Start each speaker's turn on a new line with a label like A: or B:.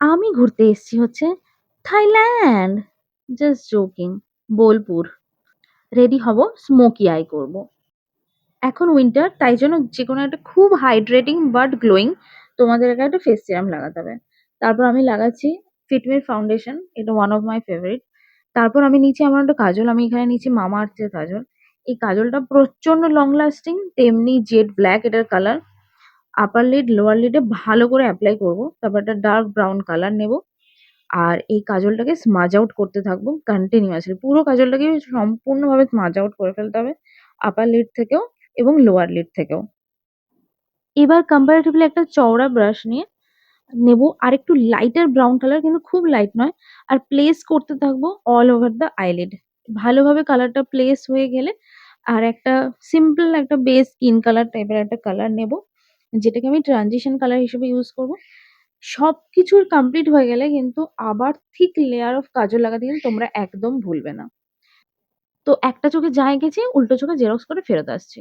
A: আমি ঘুরতে এসেছি হচ্ছে Thailand. Just joking. Bolpur. Ready হব, স্মোকি আই করব। এখন উইন্টার, তাই জন্য যেকোনো একটা খুব হাইড্রেটিং বাট গ্লোয়িং তোমাদেরকে একটা ফেস সিরাম লাগাতে হবে। তারপর আমি লাগাচ্ছি ফিটমির ফাউন্ডেশন, এটা ওয়ান অফ মাই ফেভারিট। তারপর আমি নিচ্ছি আমার একটা কাজল, আমি এখানে নিচ্ছি মামা আর্থের কাজল। এই কাজলটা প্রচন্ড লং লাস্টিং, তেমনি জেড ব্ল্যাক এটার কালার। আপার লিড লোয়ার লিডে ভালো করে অ্যাপ্লাই করব, তারপর একটা ডার্ক ব্রাউন কালার নেব। আর এই কাজলটাকে স্মাজ আউট করতে থাকবো কন্টিনিউয়াসলি, পুরো কাজলটাকে সম্পূর্ণভাবে স্মাজ আউট করে ফেলতে হবে, আপার লিড থেকেও এবং লোয়ার লিড থেকেও। এবার কম্পারেটিভলি একটা চওড়া ব্রাশ নিয়ে নেব আর একটু লাইটার ব্রাউন কালার, কিন্তু খুব লাইট নয়, আর প্লেস করতে থাকবো অল ওভার দ্য আইলিড। ভালোভাবে কালারটা প্লেস হয়ে গেলে আর একটা সিম্পল একটা বেস স্কিন কালার টাইপের একটা কালার নেব, যেটাকে আমি ট্রানজিশন কালার হিসেবে ইউজ করব। সবকিছুর কমপ্লিট হয়ে গেলে কিন্তু আবার থিক লেয়ার অফ কাজল লাগাতে কিন্তু তোমরা একদম ভুলবে না। তো একটা চোখে যা এঁকেছি উল্টো চোখে জেরক্স করে ফেরত আসছি।